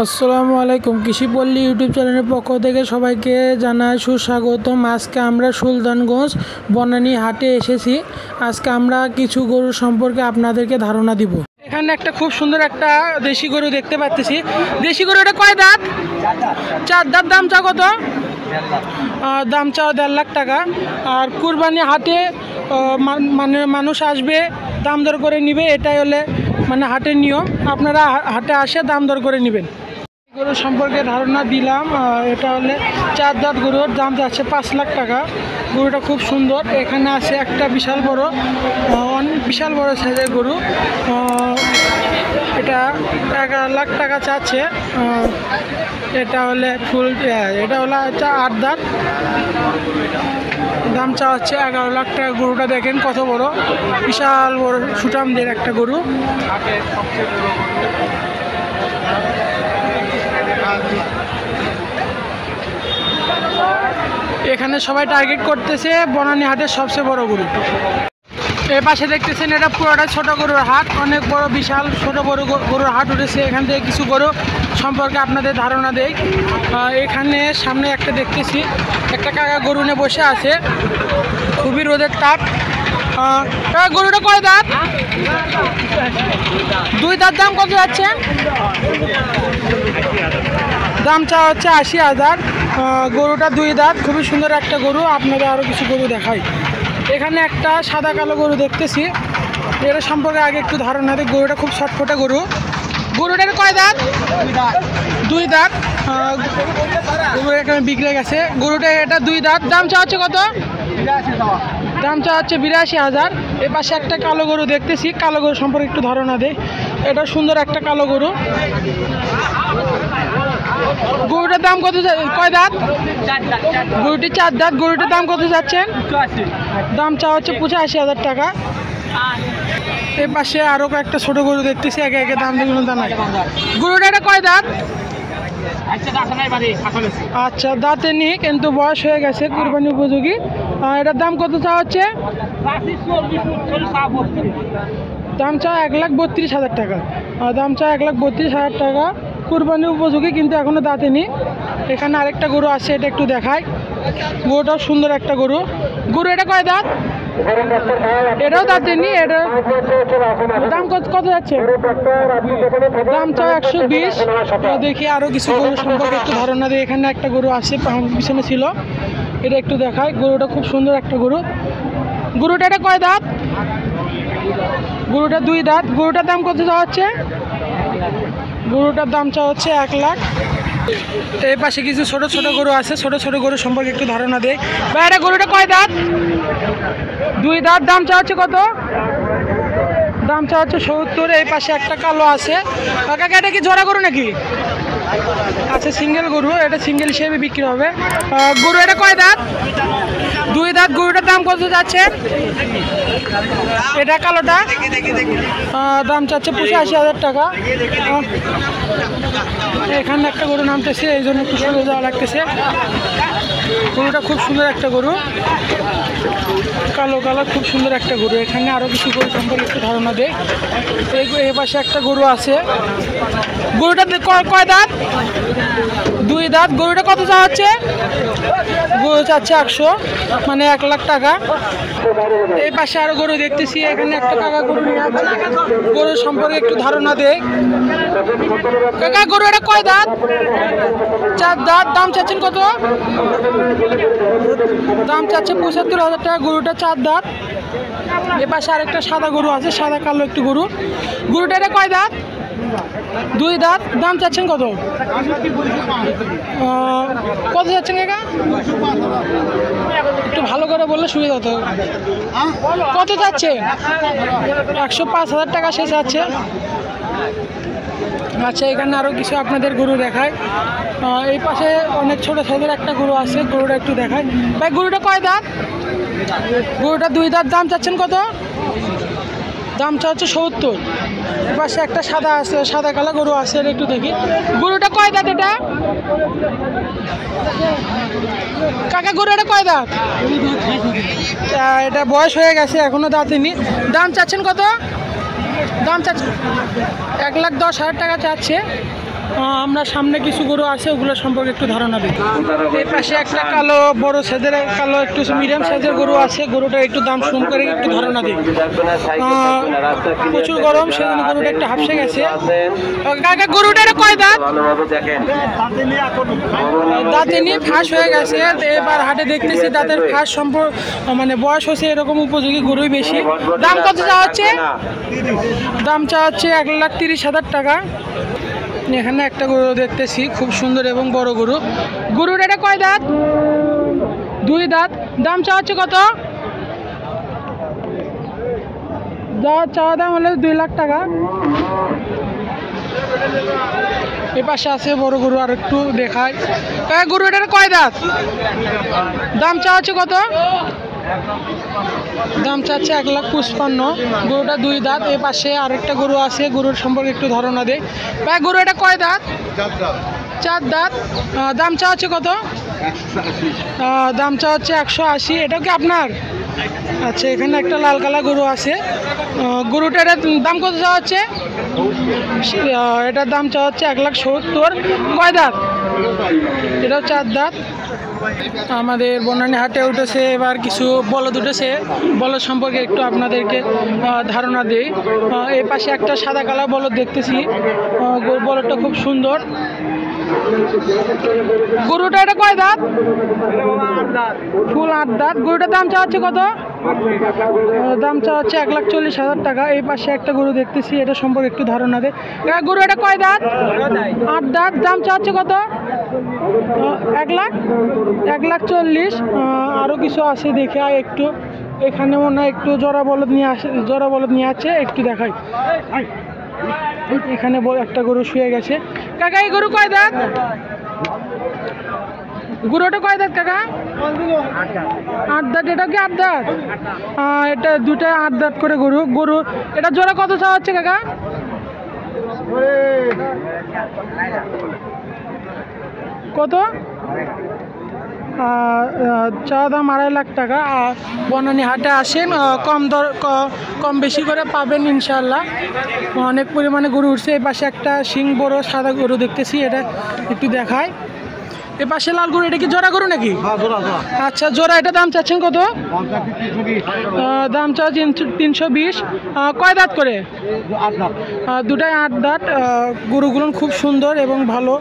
আসসালামু আলাইকুম। কৃষিপল্লী ইউটিউব চ্যানেলের পক্ষ থেকে সবাইকে জানাই সুস্বাগতম। আজকে আমরা সুলতানগঞ্জ বনানী হাটে এসেছি। আজকে আমরা কিছু গরু সম্পর্কে আপনাদেরকে ধারণা দিব। এখানে একটা খুব সুন্দর একটা দেশি গরু দেখতে পাচ্ছি। দেশি গরু এটা কয় দাঁত? 4 দাঁত। দাম চা কত? দাম চা 1.5 লাখ টাকা। আর কুরবানি হাটে মানে মানুষ আসবে, দাম দর করে নিবে, এটাই হলে মানে হাটের নিয়ম। আপনারা হাটে আসে দাম দর করে নেবেন। গরু সম্পর্কে ধারণা দিলাম। এটা হলে 4 দাঁত গরুর দাম যাচ্ছে 5 লাখ টাকা। গরুটা খুব সুন্দর। এখানে আছে একটা বিশাল বড় সাইজের গরু। এটা 11 লাখ টাকা চাচ্ছে। এটা হলে এটা হলো 8 দাঁত। দাম চা হচ্ছে 11 লাখ টাকা। গরুটা দেখেন কত বড়, বিশাল বড় সুঠামদের একটা গরু। এখানে সবাই টার্গেট করতেছে বনানী হাটের সবচেয়ে বড় গরু। এর পাশে দেখতেছেন এটা পুরোটা ছোট গরুর হাট। অনেক বড় বিশাল ছোট বড় গরুর হাট উঠেছে। এখান থেকে কিছু গরু সম্পর্কে আপনাদের ধারণা দেই। এখানে সামনে একটা দেখতেছি একটা কাকা গরু নিয়ে বসে আছে, খুবই রোদের তাপ। গরুটা কয় দাঁত? 2 দাঁত। দাম কত যাচ্ছে? দাম চা হচ্ছে 80,000। গরুটা 2 দাঁত, খুবই সুন্দর একটা গরু। আপনাদের আরও কিছু গরু দেখাই। এখানে একটা সাদা কালো গরু দেখতেছি, এটা সম্পর্কে আগে একটু ধারণা দিই। গরুটা খুব ছটফটে গরু। গরুটার কয় দাঁত? 2 দাঁত। গরু এখানে বিক্রি গেছে। গরুটা এটা 2 দাঁত। দাম চা হচ্ছে কত? দাম চা হচ্ছে 82,000। এর পাশে একটা কালো গরু দেখতেছি, কালো গরু সম্পর্কে একটু ধারণা দেয়। এটা সুন্দর একটা কালো গরু। গরুটার দাম কত? কয় দাঁত? গরুটি 4 দাঁত। গরুটার দাম কত যাচ্ছেন? দাম চা হচ্ছে 85,000 টাকা। এর পাশে আরো কয়েকটা ছোট গরু দেখতেছি, একে একে দাম দেখুন। গরুটা এটা কয় দাঁত? আচ্ছা, দাঁতে নেই কিন্তু বয়স হয়ে গেছে, কুরবানি উপযোগী। এটার দাম কত চা হচ্ছে? দাম চা 1,32,000 টাকা। দাম চা 1,32,000 টাকা। কুরবানি উপযোগী কিন্তু এখনো দাঁতে নেই। এখানে আরেকটা গরু আছে, এটা একটু দেখাই। গরুটাও সুন্দর একটা গরু। গরু এটা কয় দাঁত? এটাও দাঁতে নেই। এটা দাম কত যাচ্ছে? দাম চা 120। দেখি আরো কিছু গরু সম্পর্কে একটু ধারণা দিই। এখানে একটা গরু আছে, পিছনে ছিল, এটা একটু দেখাই। গরুটা খুব সুন্দর একটা গরু। গরুটা এটা কয় দাঁত? গরুটা 2 দাঁত। গরুটার দাম কত চাওয়া হচ্ছে? গরুটার দাম চাওয়া হচ্ছে 1 লাখ। এই পাশে কিছু ছোট ছোট গরু আছে, ছোট ছোট গরু সম্পর্কে একটু ধারণা দেয়। ভাই এটা গরুটা কয় দাঁত? 2 দাঁত। দাম চাওয়া হচ্ছে কত? দাম চাওয়া হচ্ছে 70। এই পাশে একটা কালো আছে। কাকা এটা কি জোড়া গরু নাকি? আচ্ছা, সিঙ্গেল গরু। এটা সিঙ্গেল হিসেবে বিক্রি হবে। গরু এটা কয় দাঁত? 2 দাঁত। গরুটার দাম কত যাচ্ছে? এটা কালোটা দাম চাচ্ছে 85,000 টাকা। এখানে একটা গরু নামতেছে, এই জন্য একটু সরে যাওয়া লাগতেছে। গরুটা খুব সুন্দর একটা গরু, কালো কালো, খুব সুন্দর একটা গরু। এখানে আরো কিছু গরু সম্পর্কে একটু ধারণা দেয়। এই পাশে একটা গরু আছে। গরুটা কয় দাঁত? 2 দাঁত। গরুটা কত চাওয়া হচ্ছে? গরু চাচ্ছে 100, মানে 1 লাখ টাকা। এই পাশে আরো গরু দেখতেছি। এখানে একটা কাকা গরু নিয়ে আছে, গরু সম্পর্কে একটু ধারণা দেয়। কাকা গরু এটা কয় দাঁত? 4 দাঁত। দাম চাচ্ছেন কত? দাম চাচ্ছে 75,000 টাকা। গরুটা 4 দাঁত। এ পাশে আরেকটা সাদা গরু আছে, সাদা কালো একটু গরু। গরুটা এটা কয় দাঁত? 2 দাঁত। দাম চাচ্ছেন কত? কত যাচ্ছেন কাকা? একটু ভালো করে বললে সুবিধা হতো। কত যাচ্ছে? 105,000 টাকা সে যাচ্ছে। আচ্ছা, এখানে আরও কিছু আপনাদের গরু দেখায়। এই পাশে অনেক ছোট সাইজের একটা গরু আছে, গরুটা একটু দেখায়। ভাই গরুটা কয় দাঁত? গরুটা 2 দাঁত। দাম চাচ্ছেন কত? দাম চা হচ্ছে 70। এর পাশে একটা সাদা আছে, সাদা কালো গরু আছে, এটা একটু দেখি। গরুটা কয় দাঁত এটা? কাকা গরু এটা কয় দাঁত? এটা বয়স হয়ে গেছে, এখনো দাঁতেনি। দাম চাচ্ছেন কত? দাম চাচ্ছে 1,10,000 টাকা চাচ্ছে। আমরা সামনে কিছু গরু আছে ওগুলো সম্পর্কে একটু ধারণা দিই। এই পাশে একটা কালো বড় সাইজের কালো একটু মিডিয়াম সাইজের গরু আছে, গরুটা একটু দাম শুন করে একটু ধারণা দিই। প্রচুর গরম সেজন্য গরুটা একটু হাফসে গেছে। কাকা গরুটার কয় দাঁত? দাঁতে নিয়ে ফাঁস হয়ে গেছে। এবার হাটে দেখতেছি দাঁতের ফাঁস মানে বয়স হচ্ছে এরকম উপযোগী গরুই বেশি। দাম কত চাওয়া হচ্ছে? দাম চাওয়া হচ্ছে 1,30,000 টাকা। এখানে একটা গরু দেখতেছি খুব সুন্দর এবং বড় গরু। গরুর এটা কয় দাঁত? 2 দাঁত। দাম চাওয়া হচ্ছে কত? চাওয়া দাম হলে 2 লাখ টাকা। এ পাশে আছে বড় গরু আর একটু দেখায়। গরু এটার কয় দাঁত? দাম চাওয়া হচ্ছে কত? দাম চাচ্ছে 1,55,000। গরুটা 2 দাঁত। এ পাশে আরেকটা গরু আছে, গরুর সম্পর্কে একটু ধারণা দেয়। ভাই গরু এটা কয় দাঁত? 4 দাঁত। দাম চাওয়া হচ্ছে কত? দাম চাওয়া হচ্ছে 180। এটা কি আপনার? আচ্ছা, এখানে একটা লাল কালা গরু আছে। গরুটার দাম কত চাওয়া হচ্ছে? এটার দাম চাওয়া হচ্ছে 1,70,000। কয় দাঁত? এটাও 4 দাঁত। আমাদের বনানী হাটে উঠেছে এবার কিছু বলদ উঠেছে, বলদ সম্পর্কে একটু আপনাদেরকে ধারণা দিই। এই পাশে একটা সাদা কালা বলদ দেখতেছি, বলদটা খুব সুন্দর। গরুটা এটা কয় দাঁত? ফুল 8 দাঁত। গরুটার দাম চাওয়া হচ্ছে কত? দাম চাওয়া হচ্ছে 1,40,000 টাকা। এই পাশে একটা গরু দেখতেছি, এটা সম্পর্কে একটু ধারণা দেয়। গরু এটা কয় দাঁত? 8 দাঁত। দাম চাওয়া হচ্ছে কত? 1,40,000। আরও কিছু আছে দেখে একটু, এখানে মনে হয় একটু জোড়া বলদ নিয়ে আছে, একটু দেখাই। এখানে একটা গরু শুয়ে গেছে। কাকা এই গরু কয় দাঁত? গরুটা কয় দাঁত কাকা? 8 দাঁত। এটা কি 8 দাঁত? এটা দুটাই 8 দাঁত করে গরু। এটা জোড়া কত চাওয়া হচ্ছে কাকা? কত? চাওয়া দাম 2.5 লাখ টাকা। বনানী হাটে আসেন, কম বেশি করে পাবেন ইনশাল্লাহ। অনেক পরিমাণে গরু উঠছে। এই পাশে একটা শিং বড় সাদা গরু দেখতেছি, এটা একটু দেখায়। এ পাশে লাল গরু, এটা কি জোড়া গরু নাকি? আচ্ছা জোড়া। এটা দাম চাচ্ছেন কত? দাম চাচ্ছেন 320। কয় দাঁত করে? দুটাই 8 দাঁত। গরুগুলো খুব সুন্দর এবং ভালো।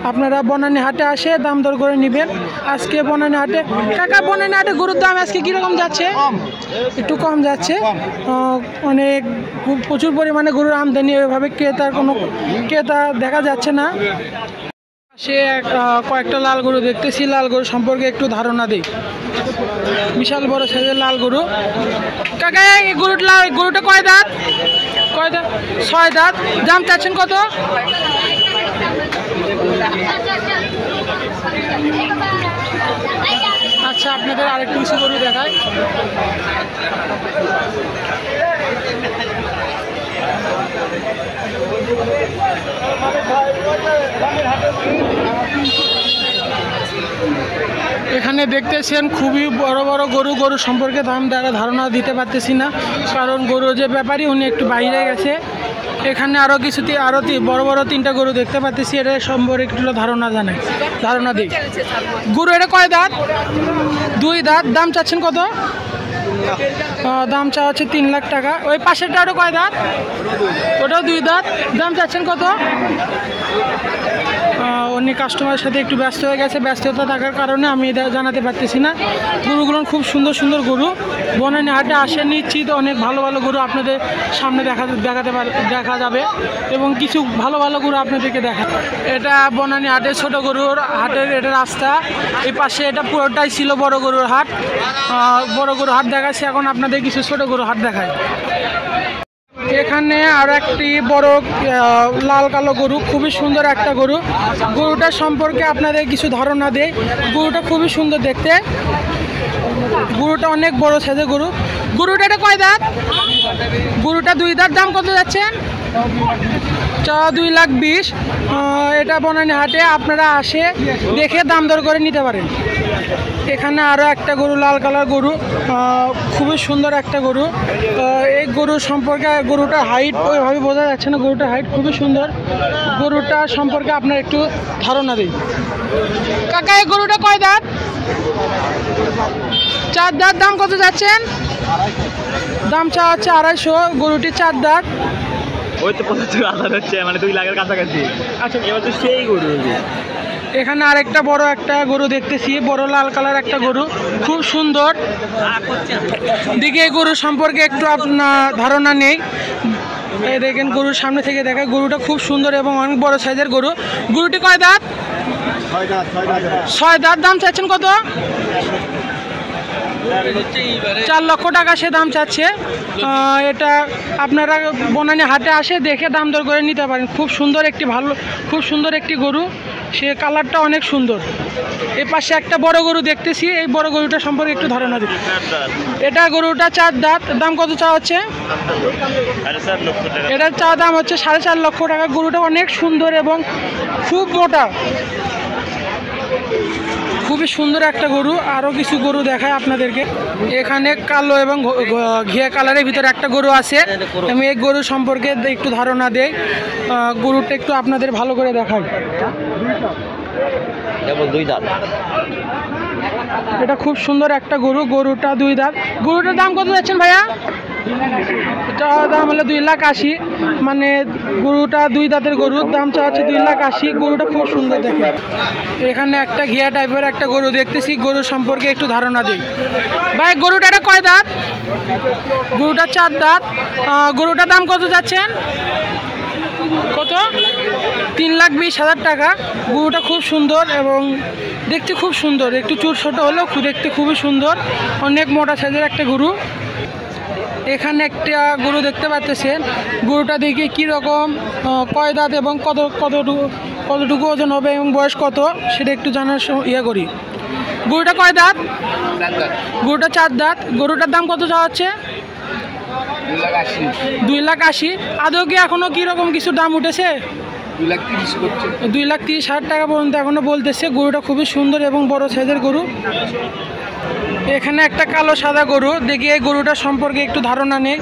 আপনারা বনানী হাটে আসে দাম দর করে নেবেন। আজকে বনানী হাটে কাকা, বনানী হাটে গরুর দাম আজকে কীরকম যাচ্ছে? একটু কম যাচ্ছে। অনেক প্রচুর পরিমাণে গরুর আমদানি, এভাবে ক্রেতা দেখা যাচ্ছে না। সে কয়েকটা লাল গরু দেখতেছি, লাল গরু সম্পর্কে একটু ধারণা দিই। বিশাল বড় সাইজের লাল গরু। কাকা এই গরুটা কয় দাঁত? 6 দাঁত। দাম চাচ্ছেন কত? আচ্ছা, আপনাদের আরেকটু কিছু গরু দেখায়। এখানে দেখতেছেন খুবই বড় বড় গরু সম্পর্কে ধারণা দিতে পারতেছি না, কারণ গরু যে ব্যাপারী উনি একটু বাইরে গেছে। এখানে আরও বড় বড় 3টা গরু দেখতে পাচ্ছি, এটা সম্পর্কে একটু ধারণা দিই। গরু এটা কয় দাঁত? 2 দাঁত। দাম চাচ্ছেন কত? দাম চাওয়া হচ্ছে 3 লাখ টাকা। ওই পাশেরটা ওটা কয় দাঁত? ওটাও 2 দাঁত। দাম চাচ্ছেন কত? উনি কাস্টমারের সাথে একটু ব্যস্ত হয়ে গেছে, ব্যস্ততা থাকার কারণে আমি এটা জানাতে পারতেছি না। গরুগুলো খুব সুন্দর গরু। বনানী হাটে আসে নিশ্চিত অনেক ভালো গরু আপনাদের সামনে দেখা যাবে এবং কিছু ভালো গরু আপনাদেরকে এটা বনানী হাটের ছোট গরুর হাটের এটা রাস্তা। এই পাশে এটা পুরোটাই ছিল বড় গরুর হাট। বড় গরুর হাট দেখাচ্ছি, এখন আপনাদের কিছু ছোট গরুর হাট দেখায়। এখানে আর একটি বড় লাল কালো গরু, খুবই সুন্দর একটা গরুটার সম্পর্কে আপনাদের কিছু ধারণা দেয়। গরুটা খুবই সুন্দর দেখতে, গরুটা অনেক বড় সাইজের গরুটা এটা কয় দাঁত? গরুটা 2 দাঁত। দাম কত যাচ্ছেন? 2,20,000। এটা বনানী হাটে আপনারা আসে দেখে দাম দর করে নিতে পারেন। এখানে আরও একটা গরু, লাল কালার গরু, খুবই সুন্দর একটা গরু। এই গরু সম্পর্কে, গরুটার হাইট ওইভাবে বোঝা যাচ্ছে না, গরুটার হাইট খুবই সুন্দর। গরুটা সম্পর্কে আপনার একটু ধারণা দিই। কাকা এই গরুটা কয় দাঁত? 4 দাঁত। দাম কত যাচ্ছেন? দাম চাওয়া হচ্ছে 250। গরুটি 4 দাঁত। ওই তো 75,000 হচ্ছে, মানে 2 লাখের কাছাকাছি। আচ্ছা, এবার তো সেই গরু। এখানে আরেকটা বড় একটা গরু দেখতেছি, বড় লাল কালার একটা গরু, খুব সুন্দর। দিকে এই গরু সম্পর্কে একটু আপনার ধারণা নেই। এই দেখেন গরুর সামনে থেকে দেখায়, গরুটা খুব সুন্দর এবং অনেক বড় সাইজের গরু। গরুটি কয় দাঁত? 6 দাঁত। দাম চাচ্ছেন কত? 4 লক্ষ টাকা সে দাম চাচ্ছে। এটা আপনারা বনানী হাটে আসে দেখে দাম দর করে নিতে পারেন। খুব সুন্দর একটি গরু, সে কালারটা অনেক সুন্দর। এর পাশে একটা বড় গরু দেখতেছি, এই বড় গরুটা সম্পর্কে একটু ধারণা দিই। এটা গরুটা 4 দাঁত। দাম কত চাওয়া হচ্ছে? এটার চাওয়া দাম হচ্ছে 4.5 লক্ষ টাকা। গরুটা অনেক সুন্দর এবং খুব মোটা, খুবই সুন্দর একটা গরু। আরও কিছু গরু দেখায় আপনাদেরকে। এখানে কালো এবং ঘিয়া কালারের ভিতরে একটা গরু আছে। আমি এই গরু সম্পর্কে একটু ধারণা দেই। গরুটা একটু আপনাদের ভালো করে দেখাই। এটা খুব সুন্দর একটা গরু, গরুটা 2 দাঁত। গরুটার দাম কত যাচ্ছেন ভাইয়া? এটা দাম হলো 2,80,000। মানে গরুটা 2 দাঁতের গরুর দাম চাওয়া হচ্ছে 2,80,000। গরুটা খুব সুন্দর দেখে। এখানে একটা ঘিয়া টাইপের একটা গরু দেখতেছি, গরু সম্পর্কে একটু ধারণা দিই। ভাই গরুটা কয় দাঁত? গরুটা 4 দাঁত। গরুটার দাম কত যাচ্ছেন? কত? 3,20,000 টাকা। গরুটা খুব সুন্দর এবং দেখতে খুব সুন্দর, একটু চুট ছোট হলেও দেখতে খুবই সুন্দর, অনেক মোটা সাইজের একটা গরু। এখানে একটা গরু দেখতে পাচ্ছেন, গরুটা দেখে কীরকম, কয় দাঁত এবং কতটুকু ওজন হবে এবং বয়স কত সেটা একটু জানার করি। গরুটা কয় দাঁত? গরুটা 4 দাঁত। গরুটার দাম কত চাওয়া হচ্ছে? 2,80,000। আদৌ কি এখনও কীরকম কিছু দাম উঠেছে? 2,30,000 টাকা পর্যন্ত এখনও বলতেছে। গরুটা খুবই সুন্দর এবং বড় সাইজের গরু। এখানে একটা কালো সাদা গরু দেখি, এই গরুটার সম্পর্কে একটু ধারণা নেই।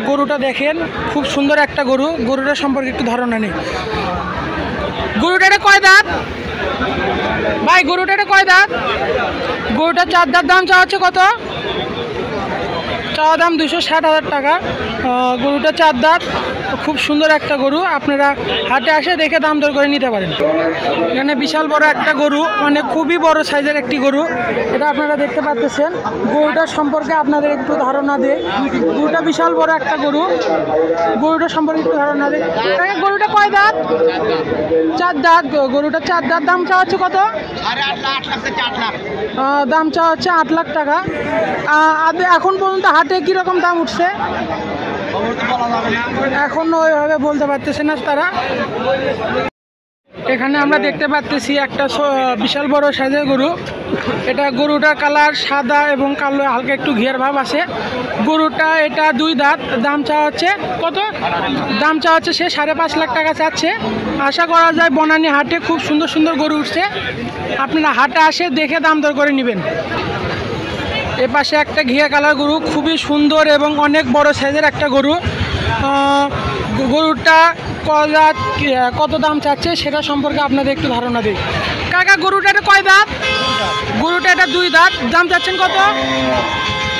গরুটা দেখেন খুব সুন্দর একটা গরু, গরুটার সম্পর্কে একটু ধারণা নেই। গরুটা কয় দাঁত? ভাই গরুটা কয় দাঁত? গরুটা 4 দাঁত। দাম চাওয়া হচ্ছে কত? চাওয়া দাম 260,000 টাকা। গরুটা 4 দাঁত, খুব সুন্দর একটা গরু। আপনারা হাটে আসে দেখে দাম দর করে নিতে পারেন। এখানে বিশাল বড় একটা গরু, মানে খুবই বড় সাইজের একটি গরু, এটা আপনারা দেখতে পাচ্ছেন। গরুটার সম্পর্কে আপনাদের একটু ধারণা দেয়। গরুটা বিশাল বড় একটা গরু, গরুটার সম্পর্কে একটু ধারণা দেয়। গরুটা কয় দাঁত? 4 দাঁত। গরুটা 4 দাঁত। দাম চাওয়া হচ্ছে কত? দাম চাওয়া হচ্ছে 8 লাখ টাকা। এখন পর্যন্ত হাটে কীরকম দাম উঠছে এখনো ওইভাবে বলতে পারতেছে না তারা। এখানে আমরা দেখতে পাচ্ছি একটা বিশাল বড় সাইজের গরু। এটা গরুটার কালার সাদা এবং কালো, হালকা একটু ঘিয়ার ভাব আছে। গরুটা এটা 2 দাঁত। দাম চাওয়া হচ্ছে কত? দাম চাওয়া হচ্ছে সে 5.5 লাখ টাকা চাচ্ছে। আশা করা যায় বনানী হাটে খুব সুন্দর সুন্দর গরু উঠছে, আপনারা হাটে আসে দেখে দাম দর করে নেবেন। এ পাশে একটা ঘিয়া কালার গরু, খুবই সুন্দর এবং অনেক বড় সাইজের একটা গরু। গরুটা কত দাম চাচ্ছে সেটা সম্পর্কে আপনাদের একটু ধারণা দিই। কাকা গরুটা এটা কয় দাঁত? গরুটা এটা 2 দাঁত। দাম চাচ্ছেন কত?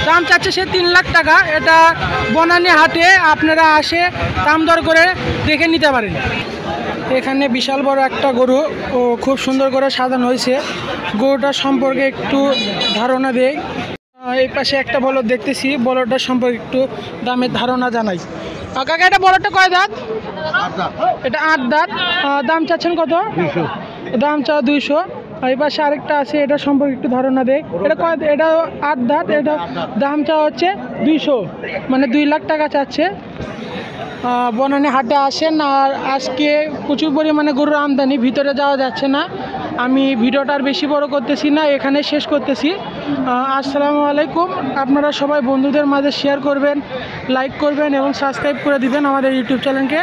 দাম চাচ্ছে সে 3 লাখ টাকা। এটা বনানী হাটে আপনারা আসে দাম দর করে দেখে নিতে পারেন। এখানে বিশাল বড় একটা গরু, ও খুব সুন্দর করে সাজানো হয়েছে। গরুটার সম্পর্কে একটু ধারণা দেই। এই পাশে একটা বলদ দেখতেছি, বলদটার সম্পর্কে একটু দামের ধারণা জানাই। কাকা এটা বলদটা কয় দাঁত? এটা 8 দাঁত। দাম চাচ্ছেন কত? দাম চাও 200। এই পাশে আরেকটা আছে, এটা সম্পর্কে একটু ধারণা দেয়। এটা 8 দাঁত। এটা দাম চাওয়া হচ্ছে 200, মানে 2 লাখ টাকা চাচ্ছে। বনানী হাটে আসেন। আর আজকে প্রচুর পরিমাণে গরুর আমদানি, ভিতরে যাওয়া যাচ্ছে না। আমি ভিডিওটা আর বেশি বড় করতেছি না, এখানে শেষ করতেছি। আসসালামু আলাইকুম। আপনারা সবাই বন্ধুদের মাঝে শেয়ার করবেন, লাইক করবেন এবং সাবস্ক্রাইব করে দিবেন আমাদের ইউটিউব চ্যানেলকে।